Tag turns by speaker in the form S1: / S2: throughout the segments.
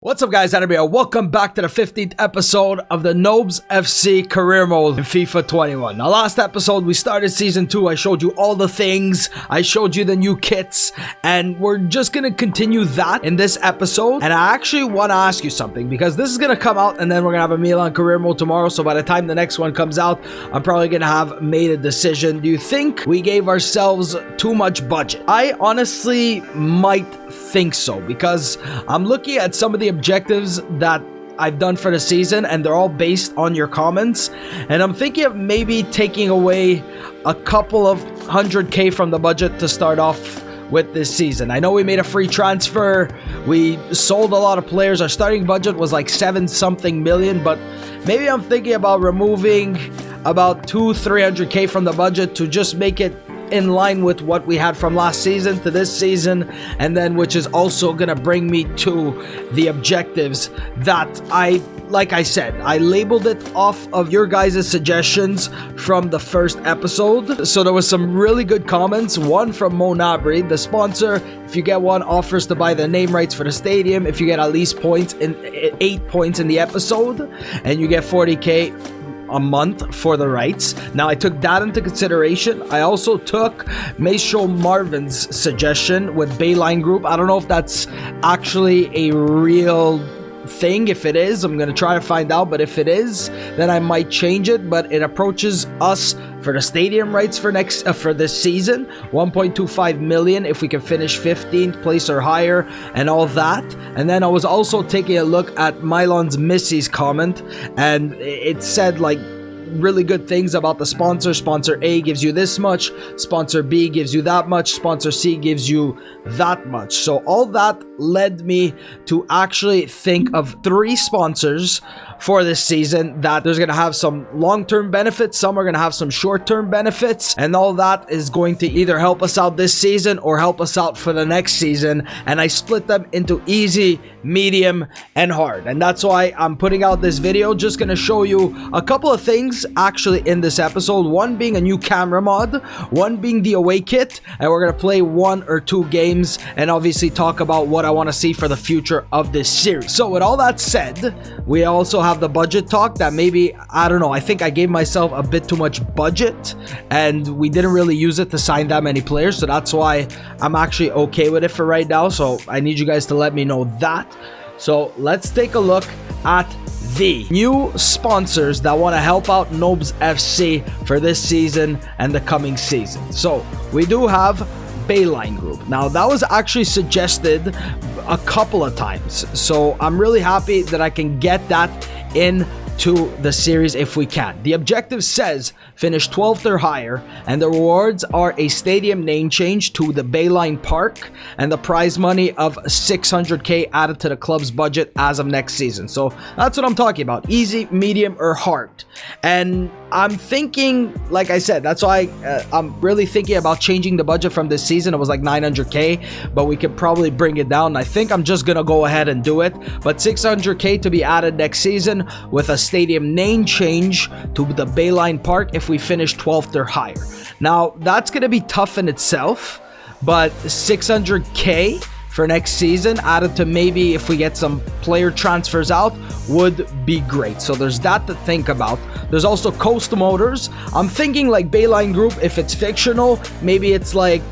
S1: What's up, guys? Adam here. Welcome back to the 15th episode of the Nobz FC career mode in FIFA 21. Now, last episode we started season 2. I showed you all the things. I showed you the new kits, and we're just gonna continue that in this episode. And I actually want to ask you something, because this is gonna come out and then we're gonna have a Milan career mode tomorrow. So by the time the next one comes out, I'm probably gonna have made a decision. Do you think we gave ourselves too much budget? I honestly might think so, because I'm looking at some of the objectives that I've done for the season, and they're all based on your comments, and I'm thinking of maybe taking away a couple of 100k from the budget to start off with this season. I know we made a free transfer, we sold a lot of players, our starting budget was like 7-something million, but maybe I'm thinking about removing about 200-300k from the budget to just make it in line with what we had from last season to this season, and then which is also gonna bring me to the objectives that like I said, I labeled it off of your guys' suggestions from the first episode. So there was some really good comments. One from Morecambe, the sponsor. If you get one, offers to buy the name rights for the stadium if you get at least 8 points in the episode, and you get 40k a month for the rights. Now, I took that into consideration. I also took Maestro Marvin's suggestion with Bayline Group. I don't know if that's actually a real thing. If it is, I'm gonna try to find out, but if it is, then I might change it. But it approaches us for the stadium rights for this season, 1.25 million if we can finish 15th place or higher and all that. And then I was also taking a look at Milan's Missy's comment, and it said like really good things about the sponsor. Sponsor A gives you this much, sponsor B gives you that much, sponsor C gives you that much. So all that led me to actually think of 3 sponsors for this season that there's gonna have some long-term benefits, some are gonna have some short-term benefits, and all that is going to either help us out this season or help us out for the next season. And I split them into easy, medium, and hard, and that's why I'm putting out this video. Just gonna show you a couple of things actually in this episode, one being a new camera mod, one being the away kit, and we're gonna play 1 or 2 games and obviously talk about what I want to see for the future of this series. So with all that said, we also have the budget talk that maybe, I don't know, I think I gave myself a bit too much budget and we didn't really use it to sign that many players, so that's why I'm actually okay with it for right now. So I need you guys to let me know that. So let's take a look at the new sponsors that want to help out Nobz FC for this season and the coming season. So we do have Bayline Group. Now, that was actually suggested a couple of times, so I'm really happy that I can get that into the series if we can. The objective says finish 12th or higher, and the rewards are a stadium name change to the Bayline Park and the prize money of 600k added to the club's budget as of next season. So that's what I'm talking about, easy, medium, or hard. And I'm thinking, like I said, that's why I'm really thinking about changing the budget from this season. It was like 900k, but we could probably bring it down. I think I'm just gonna go ahead and do it, but 600k to be added next season with a stadium name change to the Bayline Park if we finish 12th or higher. Now, that's gonna be tough in itself, but 600k for next season added to maybe if we get some player transfers out would be great. So there's that to think about. There's also Coast Motors. I'm thinking like Bayline Group, if it's fictional, maybe it's like,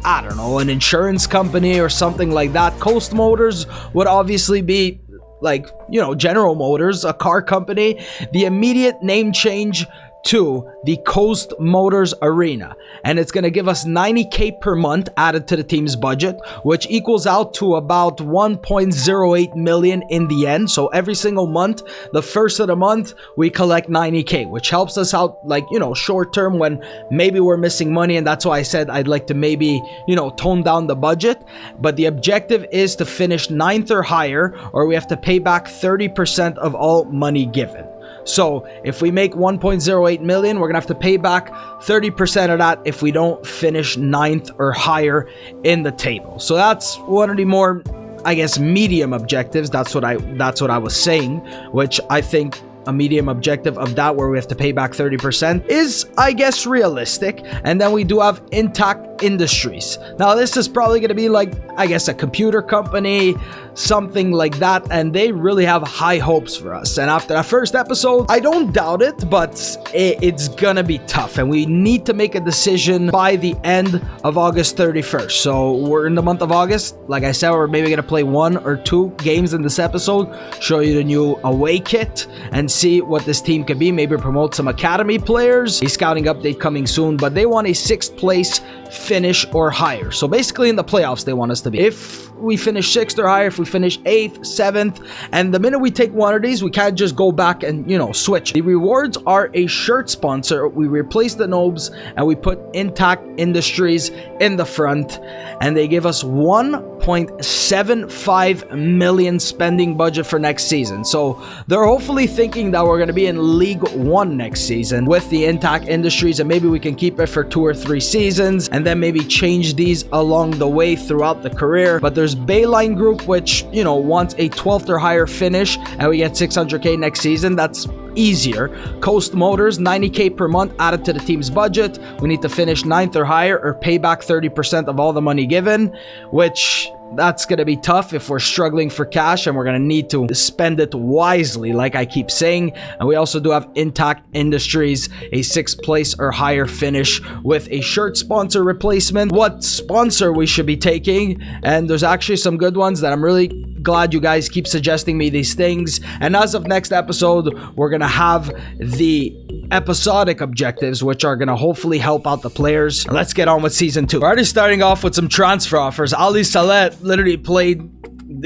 S1: I don't know, an insurance company or something like that. Coast Motors would obviously be like, you know, General Motors, a car company. The immediate name change to the Coast Motors Arena, and it's going to give us 90k per month added to the team's budget, which equals out to about 1.08 million in the end. So every single month, the first of the month, we collect 90k, which helps us out, like, you know, short term when maybe we're missing money. And that's why I said I'd like to maybe, you know, tone down the budget. But the objective is to finish 9th or higher, or we have to pay back 30% of all money given. So if we make 1.08 million, we're gonna have to pay back 30% of that if we don't finish 9th or higher in the table. So that's one of the more, I guess, medium objectives. That's what I was saying, which I think a medium objective of that where we have to pay back 30% is, I guess, realistic. And then we do have intact Industries. Now this is probably going to be like, I guess, a computer company, something like that, and they really have high hopes for us. And after that first episode, I don't doubt it, but it's gonna be tough, and we need to make a decision by the end of August 31st. So we're in the month of August. Like I said, we're maybe gonna play 1 or 2 games in this episode, show you the new away kit, and see what this team could be. Maybe promote some academy players. A scouting update coming soon, but they want a 6th place finish or higher. So basically in the playoffs they want us to be. If we finish 6th or higher, if we finish 8th, 7th, and the minute we take one of these, we can't just go back and, you know, switch. The rewards are a shirt sponsor. We replace the Nobz and we put Intact Industries in the front, and they give us 1.75 million spending budget for next season. So they're hopefully thinking that we're going to be in League 1 next season with the Intact Industries, and maybe we can keep it for 2 or 3 seasons and then maybe change these along the way throughout the career. But there's Bayline Group, which, you know, wants a 12th or higher finish, and we get 600k next season. That's easier. Coast Motors, 90k per month added to the team's budget. We need to finish 9th or higher or pay back 30% of all the money given, which that's going to be tough if we're struggling for cash, and we're going to need to spend it wisely, like I keep saying. And we also do have Intact Industries, a 6th place or higher finish with a shirt sponsor replacement. What sponsor we should be taking, and there's actually some good ones that I'm really glad you guys keep suggesting me these things. And as of next episode, we're going to have the episodic objectives, which are going to hopefully help out the players. Let's get on with season 2. We're already starting off with some transfer offers. Ali Salet literally played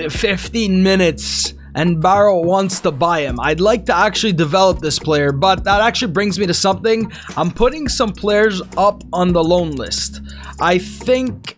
S1: 15 minutes and Barrow wants to buy him. I'd like to actually develop this player, but that actually brings me to something. I'm putting some players up on the loan list. I think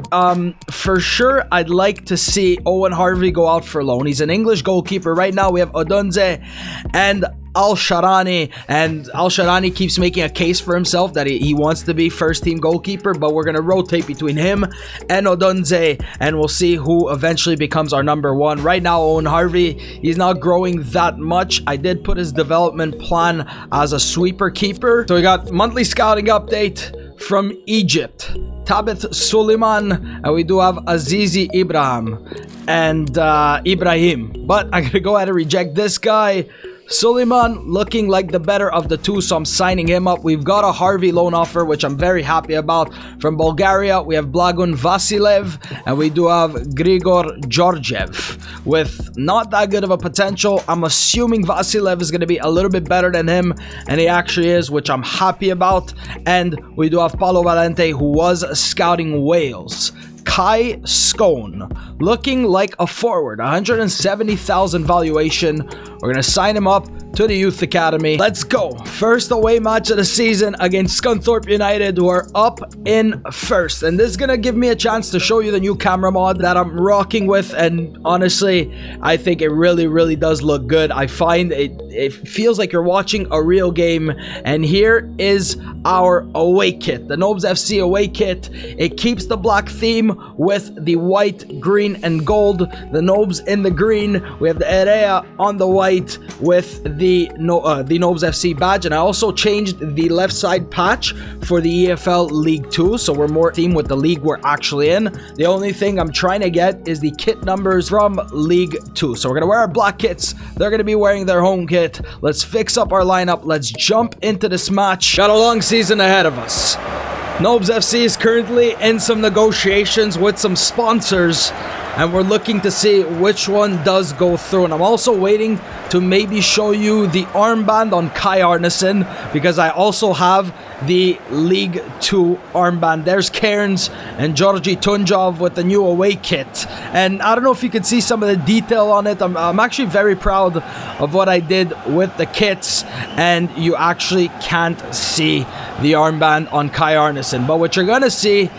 S1: for sure I'd like to see Owen Harvey go out for loan. He's an English goalkeeper. Right now we have Odunze and Al-Sharani, and Al-Sharani keeps making a case for himself that he wants to be first team goalkeeper, but we're going to rotate between him and Odunze, and we'll see who eventually becomes our number 1. Right now, Owen Harvey, he's not growing that much. I did put his development plan as a sweeper keeper. So we got monthly scouting update from Egypt. Tabith Suleiman, and we do have Azizi Ibrahim and Ibrahim, but I'm going to go ahead and reject this guy. Suleiman looking like the better of the two, so I'm signing him up. We've got a Harvey loan offer, which I'm very happy about. From Bulgaria, we have Blagun Vasilev, and we do have Grigor Georgiev with not that good of a potential. I'm assuming Vasilev is going to be a little bit better than him, and he actually is, which I'm happy about. And we do have Paulo Valente, who was scouting Wales. Kai Scone, looking like a forward, 170,000 valuation. We're going to sign him up to the Youth Academy. Let's go. First away match of the season against Scunthorpe United, who are up in first. And this is going to give me a chance to show you the new camera mod that I'm rocking with. And honestly, I think it really does look good. I find it feels like you're watching a real game. And here is our away kit, the Nobz FC away kit. It keeps the black theme with the white, green, and gold. The Nobz in the green. We have the area on the white with the Nobz FC badge, and I also changed the left side patch for the EFL League 2, so we're more themed with the league we're actually in. The only thing I'm trying to get is the kit numbers from League 2. So we're going to wear our black kits. They're going to be wearing their home kit. Let's fix up our lineup. Let's jump into this match. Got a long season ahead of us. Nobz FC is currently in some negotiations with some sponsors, and we're looking to see which one does go through. And I'm also waiting to maybe show you the armband on Kai Arneson, because I also have the League 2 armband. There's Cairns and Georgi Tunjov with the new away kit. And I don't know if you can see some of the detail on it. I'm actually very proud of what I did with the kits, and you actually can't see the armband on Kai Arneson. But what you're going to see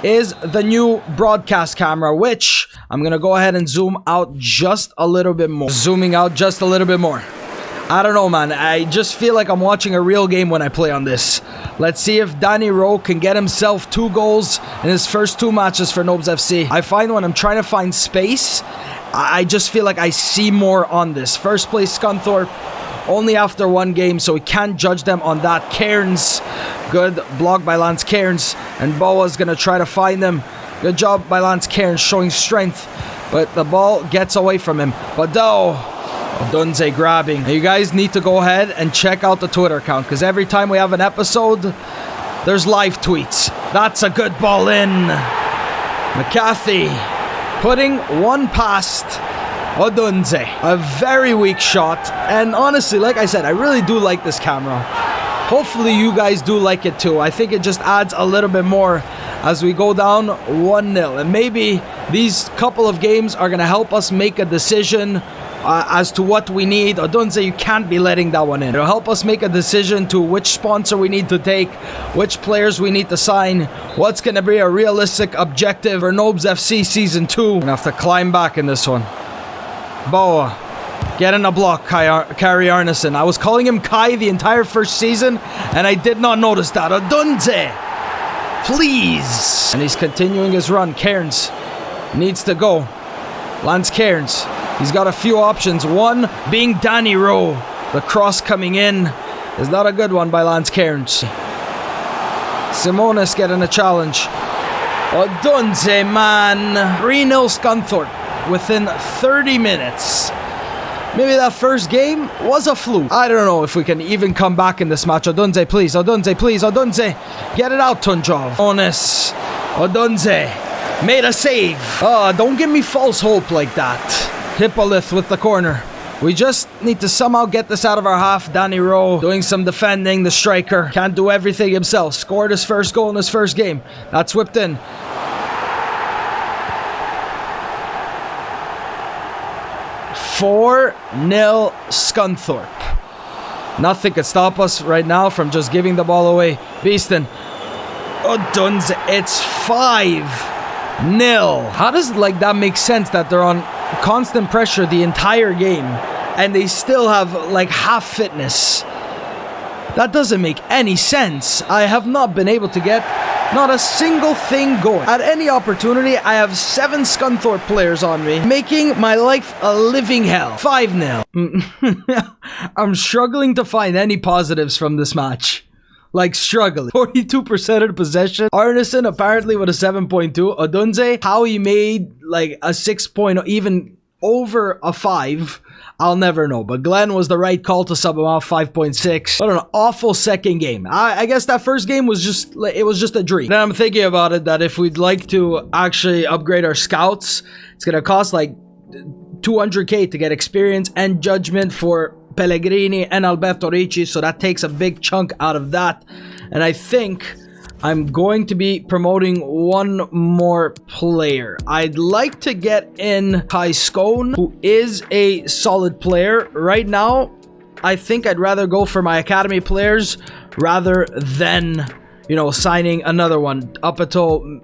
S1: is the new broadcast camera, which I'm going to go ahead and zoom out just a little bit more. Zooming out just a little bit more. I don't know, man. I just feel like I'm watching a real game when I play on this. Let's see if Danny Rowe can get himself 2 goals in his first 2 matches for Nobz FC. I find when I'm trying to find space, I just feel like I see more on this. First place Scunthorpe, only after 1 game, so we can't judge them on that. Cairns Good block by Lance Cairns. And Boa's going to try to find him. Good job by Lance Cairns showing strength. But the ball gets away from him. Bado. Odunze grabbing. Now you guys need to go ahead and check out the Twitter account. Because every time we have an episode, there's live tweets. That's a good ball in. McCarthy putting one past Odunze. A very weak shot. And honestly, like I said, I really do like this camera. Hopefully you guys do like it too. I think it just adds a little bit more as we go down 1-0. And maybe these couple of games are going to help us make a decision as to what we need. Odunze, you can't be letting that one in. It'll help us make a decision to which sponsor we need to take, which players we need to sign, what's going to be a realistic objective for Nobz FC Season 2. We're going to have to climb back in this one. Boa, getting a block, Kari Arneson. I was calling him Kai the entire first season, and I did not notice that. Odunze, please. And he's continuing his run. Cairns needs to go. Lance Cairns. He's got a few options. One being Danny Rowe. The cross coming in is not a good one by Lance Cairns. Simonis getting a challenge. Odunze, man. 3-0 Scunthorpe within 30 minutes. Maybe that first game was a fluke. I don't know if we can even come back in this match. Odunze, please. Odunze, please. Odunze. Get it out, Tunjov. Onus. Odunze. Made a save. Don't give me false hope like that. Hippolyth with the corner. We just need to somehow get this out of our half. Danny Rowe doing some defending. The striker can't do everything himself. Scored his first goal in his first game. That's whipped in. $4-0 Scunthorpe. Nothing could stop us right now from just giving the ball away. Beeston. Odunze. It's 5-0. How does that make sense that they're on constant pressure the entire game and they still have half fitness? That doesn't make any sense. I have not been able to get not a single thing going. At any opportunity, I have 7 Scunthorpe players on me, making my life a living hell. 5-0. I'm struggling to find any positives from this match. Struggling. 42% of possession. Arneson apparently with a 7.2. Odunze, how he made a 6.0, even over a 5, I'll never know. But Glenn was the right call to sub him off. 5.6. What an awful second game. I guess that first game was just a dream. Then I'm thinking about it that if we'd like to actually upgrade our scouts, it's gonna cost $200k to get experience and judgment for Pellegrini and Alberto Ricci, so that takes a big chunk out of that. And I think I'm going to be promoting one more player. I'd like to get in Kai Scone, who is a solid player. Right now, I think I'd rather go for my academy players rather than, signing another one up until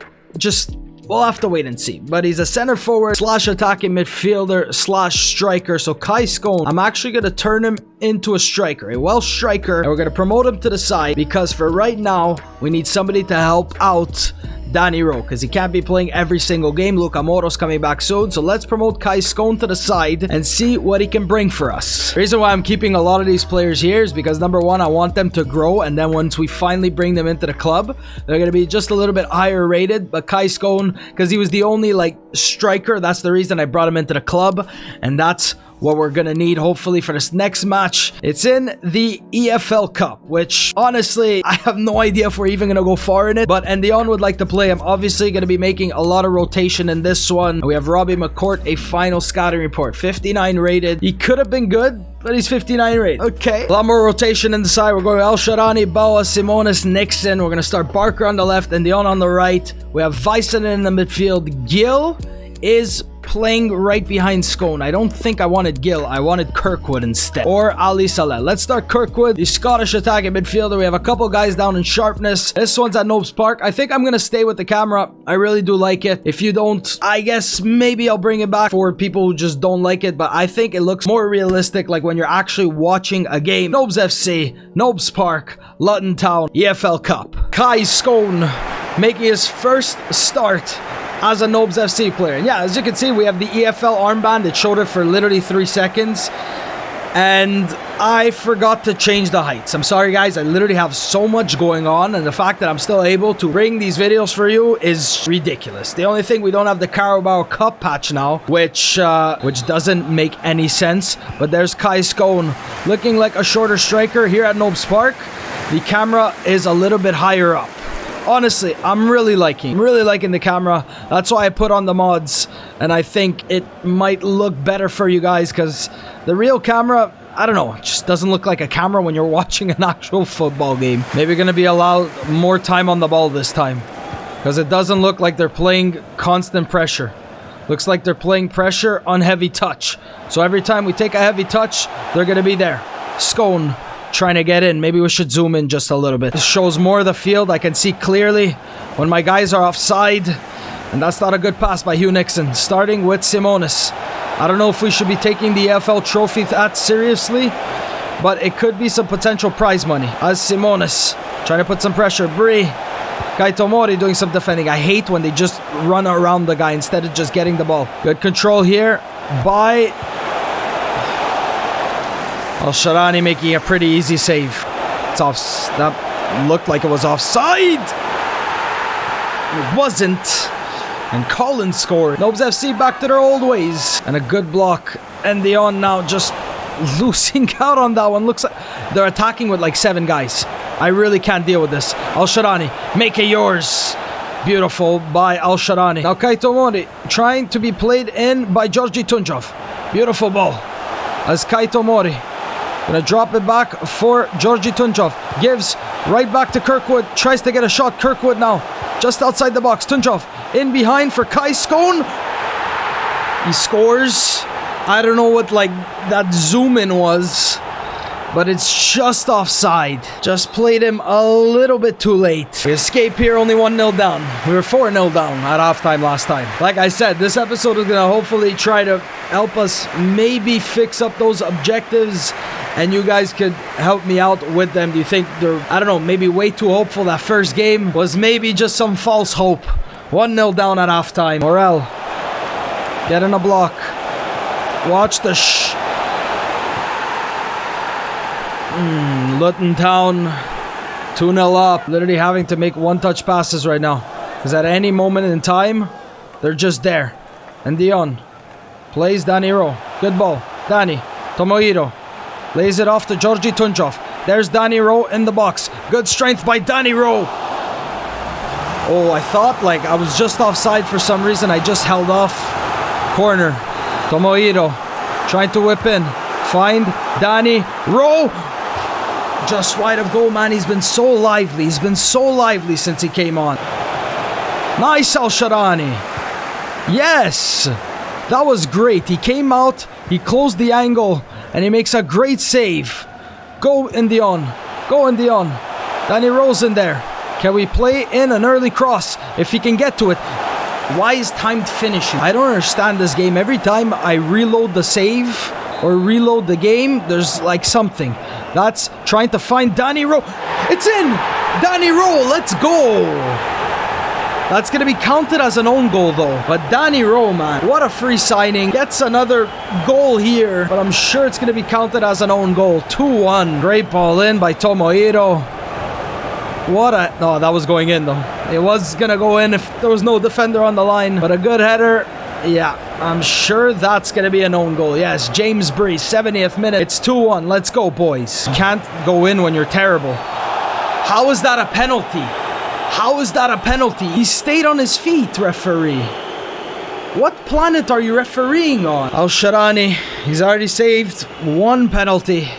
S1: we'll have to wait and see. But he's a center forward / attacking midfielder / striker. So Kai Scone, I'm actually going to turn him into a striker, a Welsh striker. And we're going to promote him to the side because for right now, we need somebody to help out Danny Rowe because he can't be playing every single game. Luca Moro's coming back soon. So let's promote Kai Scone to the side and see what he can bring for us. The reason why I'm keeping a lot of these players here is because number one, I want them to grow. And then once we finally bring them into the club, they're going to be just a little bit higher rated. But Kai Scone, because he was the only striker, that's the reason I brought him into the club. And that's what we're gonna need hopefully for this next match. It's in the EFL Cup, which honestly I have no idea if we're even gonna go far in it, but Endion would like to play. I'm obviously gonna be making a lot of rotation in this one. We have Robbie McCourt, a final scouting report, 59 rated. He could have been good, but he's 59 rated. Okay, a lot more rotation in the side. We're going El Sharani, Boa, Simonis, Nixon. We're gonna start Barker on the left and Dion on the right. We have Vyson in the midfield. Gill is playing right behind Scone. I don't think I wanted Gill. I wanted Kirkwood instead. Or Ali Saleh. Let's start Kirkwood, the Scottish attacking midfielder. We have a couple guys down in sharpness. This one's at Nobz Park. I think I'm going to stay with the camera. I really do like it. If you don't, I guess maybe I'll bring it back for people who just don't like it. But I think it looks more realistic like when you're actually watching a game. Nobz FC, Nobz Park, Luton Town, EFL Cup. Kai Scone making his first start as a Nobz FC player. And yeah, as you can see, we have the EFL armband. It showed it for literally 3 seconds. and I forgot to change the heights. I'm sorry guys, I literally have so much going on, and the fact that I'm still able to bring these videos for you is ridiculous. The only thing, we don't have the Carabao Cup patch now, which doesn't make any sense. But there's Kai Scone looking like a shorter striker here at Nobz Park. The camera is a little bit higher up. Honestly, I'm really liking the camera. That's why I put on the mods, and I think it might look better for you guys, because the real camera, I don't know, it just doesn't look like a camera when you're watching an actual football game. Maybe gonna be allowed more time on the ball this time, because it doesn't look like they're playing constant pressure. Looks like they're playing pressure on heavy touch. So every time we take a heavy touch, they're gonna be there. Scone trying to get in. Maybe we should zoom in just a little bit. This shows more of the field. I can see clearly when my guys are offside, and that's not a good pass by Hugh Nixon. Starting with Simonis. I don't know if we should be taking the EFL trophy that seriously, but it could be some potential prize money. As Simonis trying to put some pressure. Bree, Kaito Mori doing some defending. I hate when they just run around the guy instead of just getting the ball. Good control here by Al-Sharani, making a pretty easy save. It's off. That looked like it was offside. It wasn't. And Collins scored. Nobz FC back to their old ways. And a good block. And Dion now just losing out on that one. Looks like they're attacking with like 7 guys. I really can't deal with this. Al-Sharani, make it yours. Beautiful by Al-Sharani. Now Kaito Mori trying to be played in by Georgi Tunjov. Beautiful ball. As Kaito Mori gonna drop it back for Georgi Tunjov. Gives right back to Kirkwood. Tries to get a shot. Kirkwood now just outside the box. Tunjov in behind for Kai Scone. He scores. I don't know what like that zoom in was, but it's just offside. Just played him a little bit too late. We escape here, only 1-0 down. We were 4-0 down at halftime last time. Like I said, this episode is gonna hopefully try to help us maybe fix up those objectives, and you guys could help me out with them. Do you think they're, I don't know, maybe way too hopeful? That first game was maybe just some false hope. 1-0 down at halftime. Morel getting a block. Watch the Luton Town 2-0 up. Literally having to make one-touch passes right now, because at any moment in time they're just there. And Dion plays Danny Rowe. Good ball. Danny Tomohiro lays it off to Georgi Tunjov. There's Danny Rowe in the box. Good strength by Danny Rowe. Oh, I thought like I was just offside for some reason. I just held off. Corner. Tomohiro trying to whip in. Find Danny Rowe. Just wide of goal, man. He's been so lively. He's been so lively since he came on. Nice Al-Sharani. Yes. That was great. He came out. He closed the angle. And he makes a great save. Go in Dion. Go in Dion. Danny Rowe's in there. Can we play in an early cross if he can get to it? Why is timed finishing? I don't understand this game. Every time I reload the save or reload the game, there's like something. That's trying to find Danny Rowe. It's in! Danny Rowe, let's go! That's going to be counted as an own goal though. But Danny Rowe, man, what a free signing. Gets another goal here, but I'm sure it's going to be counted as an own goal. 2-1. Great ball in by Tomohiro. What a... No, that was going in though. It was going to go in if there was no defender on the line. But a good header. Yeah, I'm sure that's going to be an own goal. Yes, James Bree, 70th minute. It's 2-1. Let's go, boys. Can't go in when you're terrible. How is that a penalty? How is that a penalty? He stayed on his feet, referee. What planet are you refereeing on? Al-Sharani, he's already saved 1 penalty.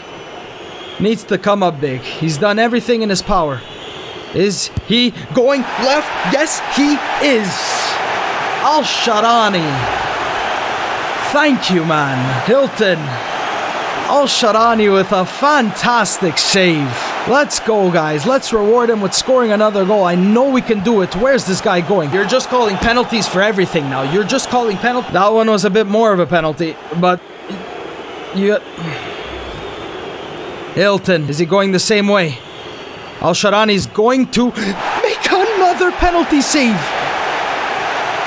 S1: Needs to come up big. He's done everything in his power. Is he going left? Yes, he is. Al-Sharani. Thank you, man. Hilton. Al-Sharani with a fantastic save. Let's go, guys. Let's reward him with scoring another goal. I know we can do it. Where's this guy going? You're just calling penalties for everything now. You're just calling penalties. That one was a bit more of a penalty, but Hilton, is he going the same way? Al-Sharani's going to make another penalty save.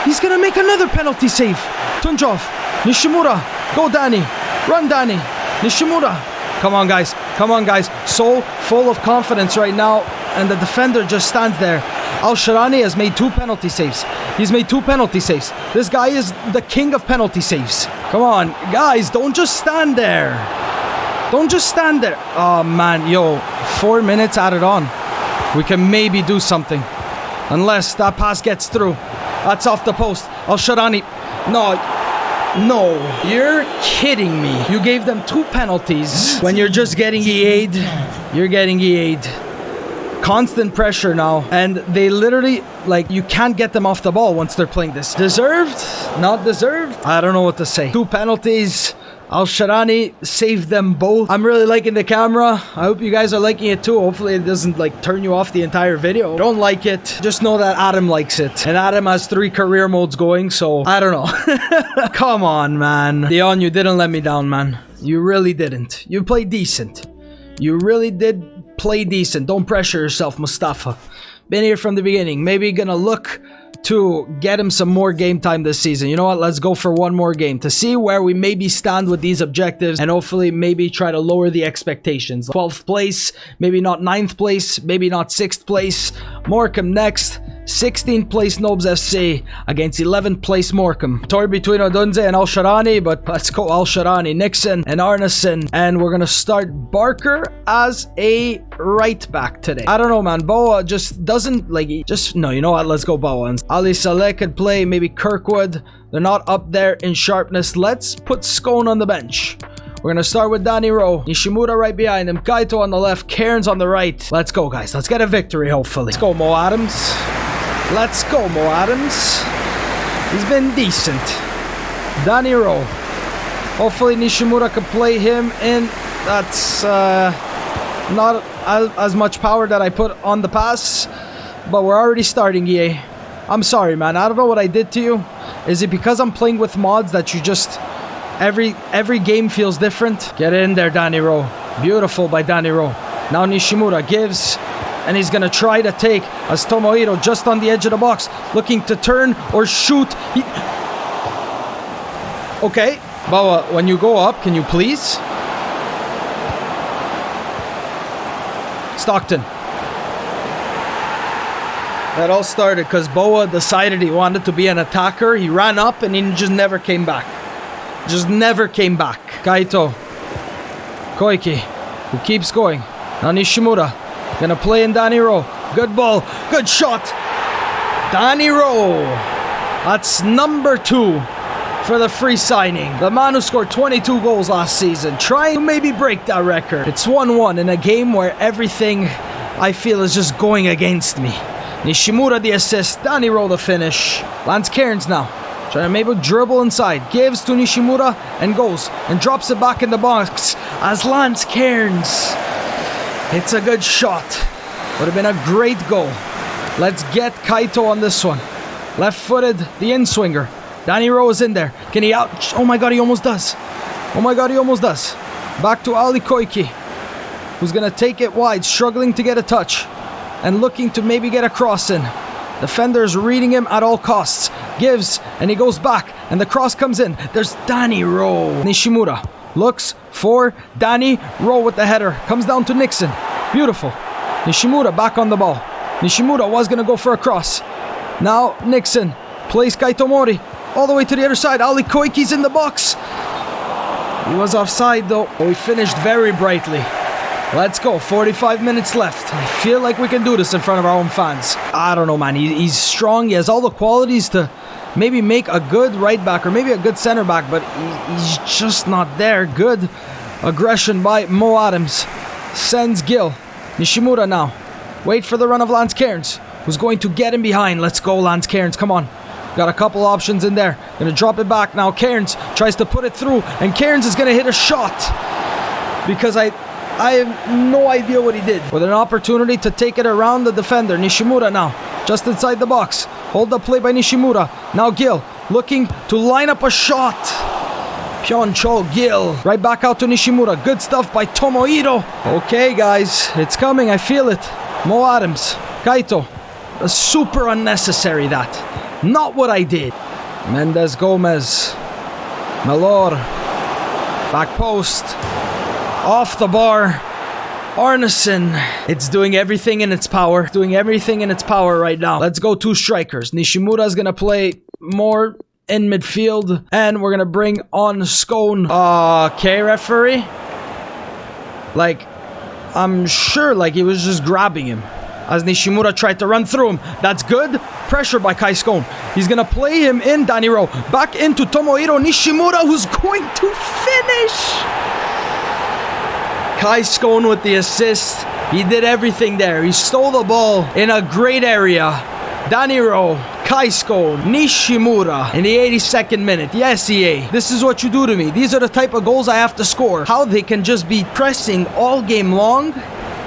S1: He's going to make another penalty save. Tunjov, Nishimura, go Danny. Run Danny. Nishimura. Come on, guys. Come on, guys. So full of confidence right now. And the defender just stands there. Al-Sharani has made 2 penalty saves. He's made 2 penalty saves. This guy is the king of penalty saves. Come on, guys. Don't just stand there. Don't just stand there. Oh, man. Yo, 4 minutes added on. We can maybe do something. Unless that pass gets through. That's off the post. Al-Sharani. No. You're kidding me. You gave them 2 penalties. When you're just getting EA'd. You're getting EA'd. Constant pressure now. And they literally, like, you can't get them off the ball once they're playing this. Deserved? Not deserved? I don't know what to say. 2 penalties. Al-Sharani saved them both. I'm really liking the camera. I hope you guys are liking it too. Hopefully it doesn't like turn you off the entire video. Don't like it. Just know that Adam likes it. And Adam has 3 career modes going, so I don't know. Come on, man. Dion, you didn't let me down, man. You really didn't. You played decent. You really did play decent. Don't pressure yourself, Mustafa. Been here from the beginning. Maybe gonna look to get him some more game time this season. You know what? Let's go for 1 more game to see where we maybe stand with these objectives and hopefully maybe try to lower the expectations. 12th place, maybe not 9th place, maybe not 6th place. Morecambe next. 16th place Nobz FC against 11th place Morecambe. Toy between Odunze and Al-Sharani, but let's go Al-Sharani, Nixon and Arneson. And we're going to start Barker as a right back today. I don't know, man. Boa just doesn't like, no, you know what? Let's go Boa. Ali Saleh could play, maybe Kirkwood. They're not up there in sharpness. Let's put Scone on the bench. We're going to start with Danny Rowe. Nishimura right behind him. Kaito on the left. Cairns on the right. Let's go, guys. Let's get a victory, hopefully. Let's go, Mo Adams. Let's go, Mo Adams. He's been decent. Danny Rowe. Hopefully Nishimura can play him in. That's not as much power that I put on the pass. But we're already starting, EA. I'm sorry, man. I don't know what I did to you. Is it because I'm playing with mods that you just... Every game feels different? Get in there, Danny Rowe. Beautiful by Danny Rowe. Now Nishimura gives... And he's going to try to take as Tomohiro just on the edge of the box. Looking to turn or shoot. Okay. Bawa, when you go up, can you please? Stockton. That all started because Boa decided he wanted to be an attacker. He ran up and he just never came back. Just never came back. Kaito. Koike, who keeps going. Now Nishimura. Gonna play in Danny Rowe. Good ball. Good shot. Danny Rowe. That's number 2 for the free signing. The man who scored 22 goals last season. Trying to maybe break that record. It's 1-1 in a game where everything I feel is just going against me. Nishimura the assist. Danny Rowe the finish. Lance Cairns now. Trying to maybe dribble inside. Gives to Nishimura and goes. And drops it back in the box as Lance Cairns. It's a good shot. Would have been a great goal. Let's get Kaito on this one. Left-footed, the in-swinger. Danny Rowe is in there. Can he out? Oh my god, he almost does. Oh my god, he almost does. Back to Ali Koike, who's going to take it wide, struggling to get a touch. And looking to maybe get a cross in. Defenders reading him at all costs. Gives, and he goes back. And the cross comes in. There's Danny Rowe. Nishimura looks for Danny Rowe with the header. Comes down to Nixon. Beautiful. Nishimura back on the ball. Nishimura was going to go for a cross. Now Nixon plays Kaito Mori all the way to the other side. Ali Koike's in the box. He was offside though. We finished very brightly. Let's go. 45 minutes left. I feel like we can do this in front of our own fans. I don't know, man. He's strong. He has all the qualities to maybe make a good right back or maybe a good center back, but he's just not there. Good aggression by Mo Adams. Sends Gill. Nishimura now. Wait for the run of Lance Cairns, who's going to get him behind. Let's go, Lance Cairns. Come on. Got a couple options in there. Gonna drop it back now. Cairns tries to put it through, and Cairns is gonna hit a shot because I have no idea what he did. With an opportunity to take it around the defender. Nishimura now, just inside the box. Hold up play by Nishimura. Now Gill, looking to line up a shot. Pyeonchol Gill. Right back out to Nishimura. Good stuff by Tomohiro. Okay, guys. It's coming. I feel it. Mo Adams. Kaito. Super unnecessary, that. Not what I did. Mendes Gomez. Malor. Back post. Off the bar. Arneson. It's doing everything in its power. Doing everything in its power right now. Let's go 2 strikers. Nishimura's gonna play more in midfield. And we're gonna bring on Scone. Okay, referee. Like, I'm sure like he was just grabbing him as Nishimura tried to run through him. That's good. Pressure by Kai Scone. He's gonna play him in, Danny Rowe. Back into Tomohiro Nishimura, who's going to finish. Kai Scone with the assist. He did everything there. He stole the ball in a great area. Danny Rowe, Kai Scone, Nishimura in the 82nd minute. Yes, EA. This is what you do to me. These are the type of goals I have to score. How they can just be pressing all game long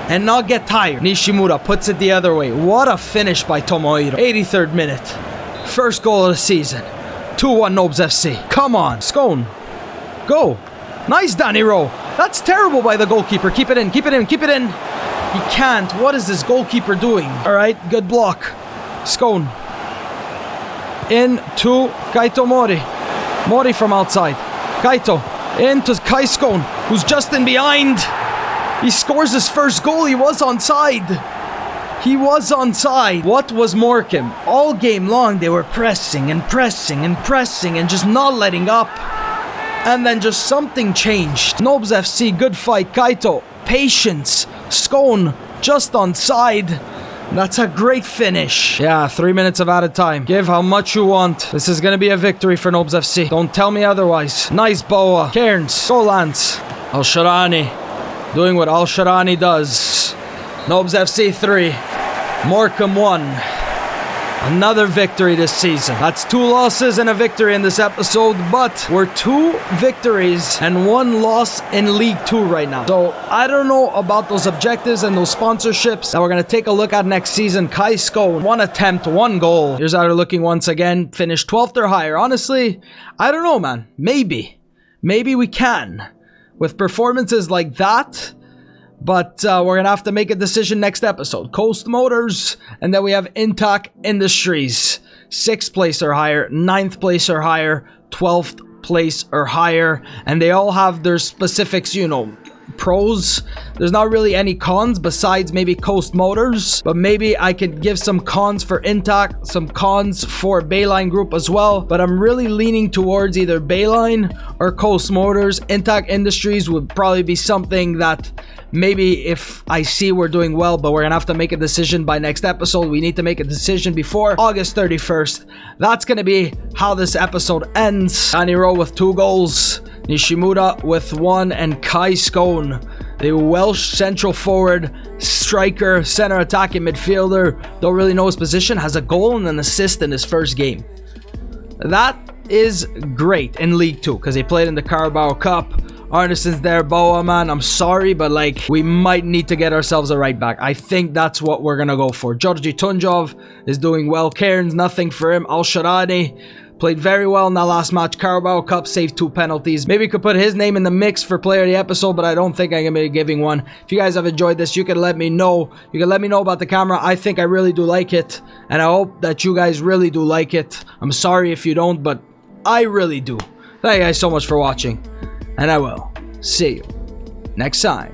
S1: and not get tired. Nishimura puts it the other way. What a finish by Tomohiro. 83rd minute. First goal of the season. 2-1 Nobz FC. Come on, Scone. Go. Nice, Danny Rowe. That's terrible by the goalkeeper. Keep it in, keep it in, keep it in. He can't. What is this goalkeeper doing? All right, good block. Scone. Into Kaito Mori. Mori from outside. Kaito. Into Kai Scone, who's just in behind. He scores his first goal. He was onside. He was onside. What was Morecambe? All game long, they were pressing and pressing and pressing and just not letting up. And then just something changed. Nobz FC, good fight. Kaito, patience. Scone, just onside. That's a great finish. Yeah, 3 minutes of added time. Give how much you want. This is going to be a victory for Nobz FC. Don't tell me otherwise. Nice Boa. Cairns. Go Lance. Al-Sharani. Doing what Al-Sharani does. Nobz FC 3. Morecambe 1. Another victory this season. That's 2 losses and a victory in this episode, but we're 2 victories and 1 loss in League 2 right now. So I don't know about those objectives and those sponsorships that we're going to take a look at next season. Kai Scone, 1 attempt, 1 goal. Here's how they're looking once again. Finished 12th or higher. Honestly, I don't know, man. Maybe. Maybe we can. With performances like that. But we're going to have to make a decision next episode. Coast Motors, and then we have Intac Industries. 6th place or higher, 9th place or higher, 12th place or higher. And they all have their specifics, you know, pros. There's not really any cons besides maybe Coast Motors. But maybe I can give some cons for Intac, some cons for Bayline Group as well. But I'm really leaning towards either Bayline or Coast Motors. Intac Industries would probably be something that maybe if I see we're doing well, but we're going to have to make a decision by next episode. We need to make a decision before August 31st. That's going to be how this episode ends. Danny Rowe with 2 goals. Nishimura with 1. And Kai Scone, the Welsh central forward, striker, center attacking midfielder. Don't really know his position. Has a goal and an assist in his first game. That is great in League 2 because he played in the Carabao Cup. Arneson's there, Boa, man. I'm sorry, but like, we might need to get ourselves a right back. I think that's what we're gonna go for. Georgi Tunjov is doing well. Cairns, nothing for him. Al-Sharani played very well in that last match. Carabao Cup, saved 2 penalties. Maybe we could put his name in the mix for player of the episode, but I don't think I'm gonna be giving one. If you guys have enjoyed this, you can let me know. You can let me know about the camera. I think I really do like it, and I hope that you guys really do like it. I'm sorry if you don't, but I really do. Thank you guys so much for watching. And I will see you next time.